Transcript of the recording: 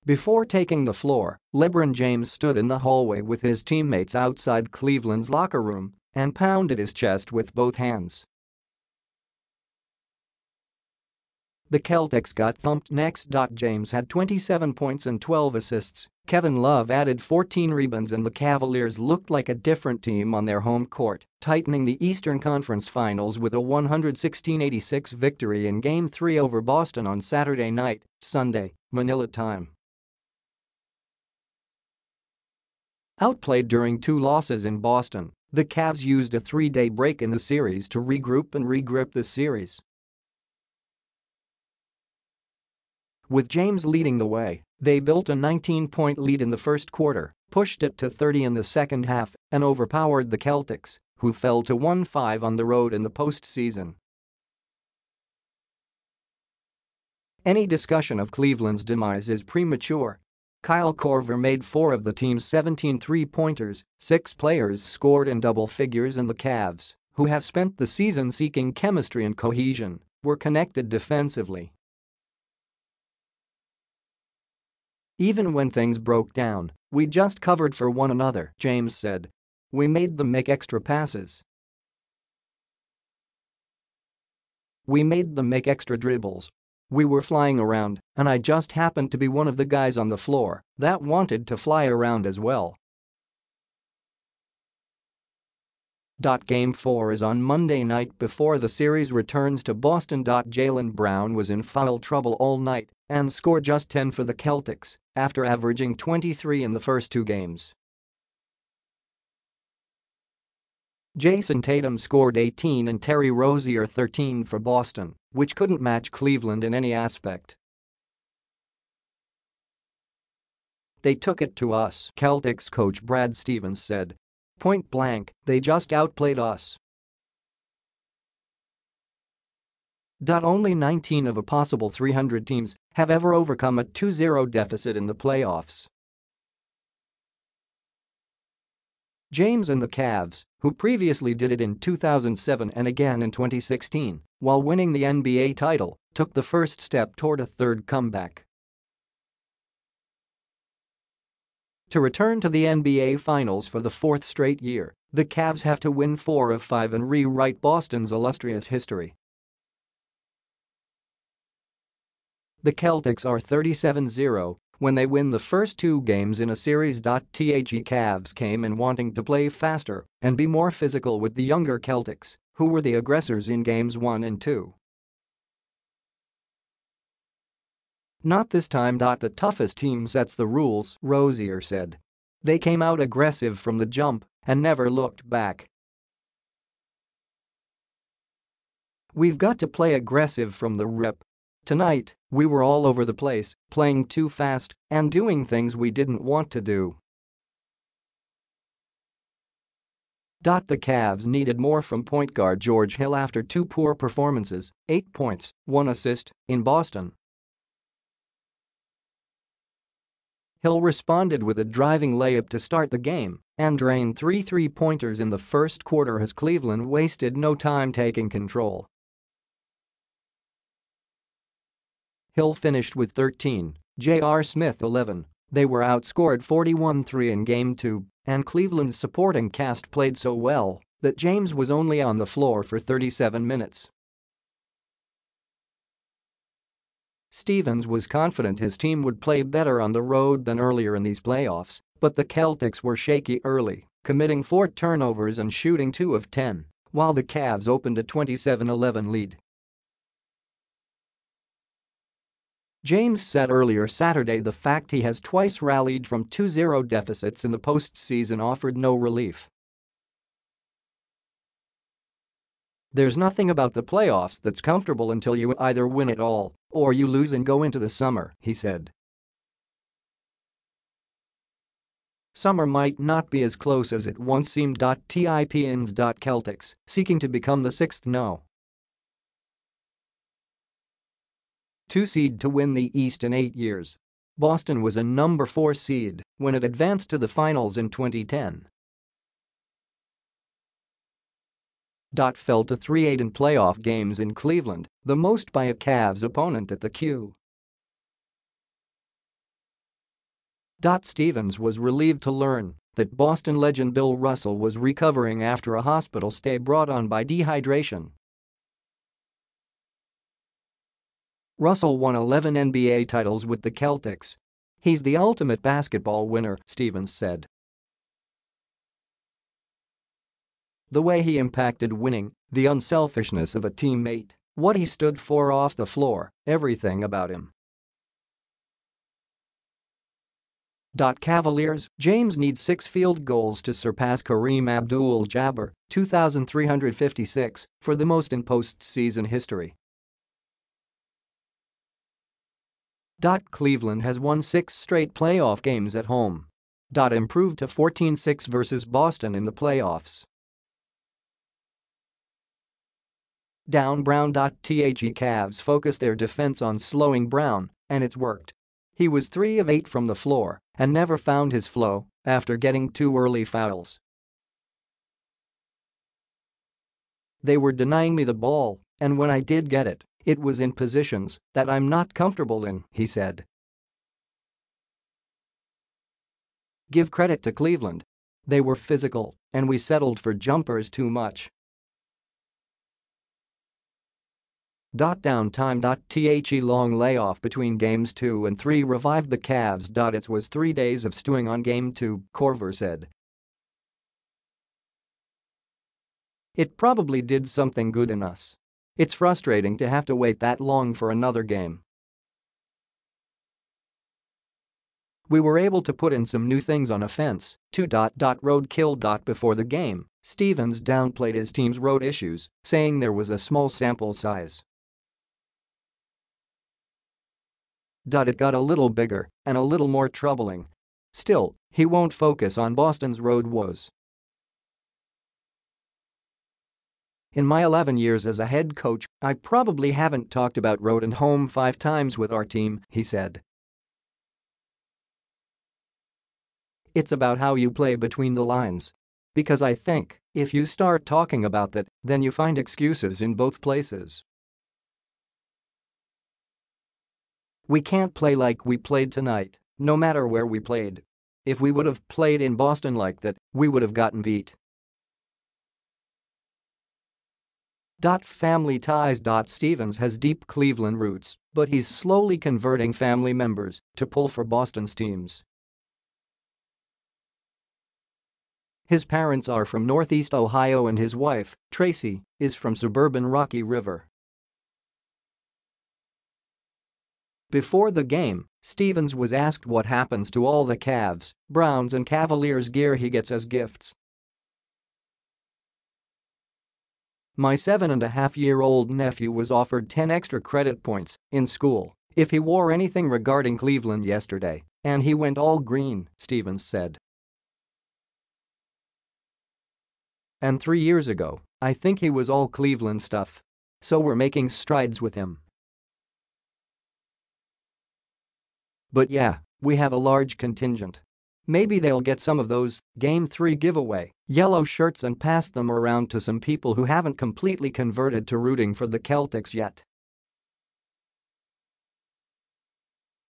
Before taking the floor, LeBron James stood in the hallway with his teammates outside Cleveland's locker room and pounded his chest with both hands. The Celtics got thumped next. James had 27 points and 12 assists, Kevin Love added 14 rebounds, and the Cavaliers looked like a different team on their home court, tightening the Eastern Conference Finals with a 116-86 victory in Game 3 over Boston on Saturday night, Sunday, Manila time. Outplayed during two losses in Boston, the Cavs used a three-day break in the series to regroup and regrip the series. With James leading the way, they built a 19-point lead in the first quarter, pushed it to 30 in the second half, and overpowered the Celtics, who fell to 1-5 on the road in the postseason. Any discussion of Cleveland's demise is premature. Korver made 4 of the team's 17 three-pointers, 6 players scored in double figures, and the Cavs, who have spent the season seeking chemistry and cohesion, were connected defensively. "Even when things broke down, we just covered for one another," James said. "We made them make extra passes. We made them make extra dribbles. We were flying around, and I just happened to be one of the guys on the floor that wanted to fly around as well." Game 4 is on Monday night before the series returns to Boston. Jaylen Brown was in foul trouble all night and scored just 10 for the Celtics after averaging 23 in the first 2 games. Jason Tatum scored 18 and Terry Rozier 13 for Boston, which couldn't match Cleveland in any aspect. "They took it to us," Celtics coach Brad Stevens said. "Point blank, they just outplayed us." Only 19 of a possible 300 teams have ever overcome a 2-0 deficit in the playoffs. James and the Cavs, who previously did it in 2007 and again in 2016, while winning the NBA title, took the first step toward a third comeback. To return to the NBA Finals for the 4th straight year, the Cavs have to win 4 of 5 and rewrite Boston's illustrious history. The Celtics are 37-0 when they win the first 2 games in a series. The Cavs came in wanting to play faster and be more physical with the younger Celtics, who were the aggressors in games 1 and 2. "Not this time. The toughest team sets the rules," Rozier said. "They came out aggressive from the jump and never looked back. We've got to play aggressive from the rip. Tonight, we were all over the place, playing too fast and doing things we didn't want to do." The Cavs needed more from point guard George Hill after 2 poor performances, 8 points, 1 assist, in Boston. Hill responded with a driving layup to start the game and drained 3 three-pointers in the first quarter as Cleveland wasted no time taking control. Hill finished with 13, J.R. Smith 11. They were outscored 41-3 in Game 2, and Cleveland's supporting cast played so well that James was only on the floor for 37 minutes. Stevens was confident his team would play better on the road than earlier in these playoffs, but the Celtics were shaky early, committing 4 turnovers and shooting 2 of 10, while the Cavs opened a 27-11 lead. James said earlier Saturday the fact he has twice rallied from 2-0 deficits in the postseason offered no relief. "There's nothing about the playoffs that's comfortable until you either win it all or you lose and go into the summer," he said. "Summer might not be as close as it once seemed. Tipins. Celtics, seeking to become the 6th no. 2 seed to win the East in 8 years. Boston was a number 4 seed when it advanced to the finals in 2010. Fell to 3-8 in playoff games in Cleveland, the most by a Cavs opponent at the Q. Stevens was relieved to learn that Boston legend Bill Russell was recovering after a hospital stay brought on by dehydration. Russell won 11 NBA titles with the Celtics. "He's the ultimate basketball winner," Stevens said. "The way he impacted winning, the unselfishness of a teammate, what he stood for off the floor, everything about him." Cavaliers: James needs 6 field goals to surpass Kareem Abdul-Jabbar, 2,356, for the most in postseason history. Cleveland has won 6 straight playoff games at home. Improved to 14-6 versus Boston in the playoffs. Brown. The Cavs focused their defense on slowing Brown, and it's worked. He was 3 of 8 from the floor and never found his flow after getting 2 early fouls. "They were denying me the ball, and when I did get it, it was in positions that I'm not comfortable in," he said. "Give credit to Cleveland. They were physical, and we settled for jumpers too much." Downtime. The long layoff between games 2 and 3 revived the Cavs. It was 3 days of stewing on game 2, Korver said. "It probably did something good in us. It's frustrating to have to wait that long for another game. We were able to put in some new things on offense, too. Roadkill. Before the game, Stevens downplayed his team's road issues, saying there was a small sample size. It got a little bigger and a little more troubling. Still, he won't focus on Boston's road woes. In my 11 years as a head coach, I probably haven't talked about road and home 5 times with our team," he said. "It's about how you play between the lines. Because I think, if you start talking about that, then you find excuses in both places. We can't play like we played tonight, no matter where we played. If we would have played in Boston like that, we would have gotten beat." Family ties. Stevens has deep Cleveland roots, but he's slowly converting family members to pull for Boston's teams. His parents are from Northeast Ohio and his wife, Tracy, is from suburban Rocky River. Before the game, Stevens was asked what happens to all the Cavs, Browns and Cavaliers gear he gets as gifts. "My 7.5-year-old nephew was offered 10 extra credit points in school if he wore anything regarding Cleveland yesterday, and he went all green," Stevens said. "And 3 years ago, I think he was all Cleveland stuff. So we're making strides with him. But yeah, we have a large contingent. Maybe they'll get some of those Game 3 giveaway yellow shirts and pass them around to some people who haven't completely converted to rooting for the Celtics yet."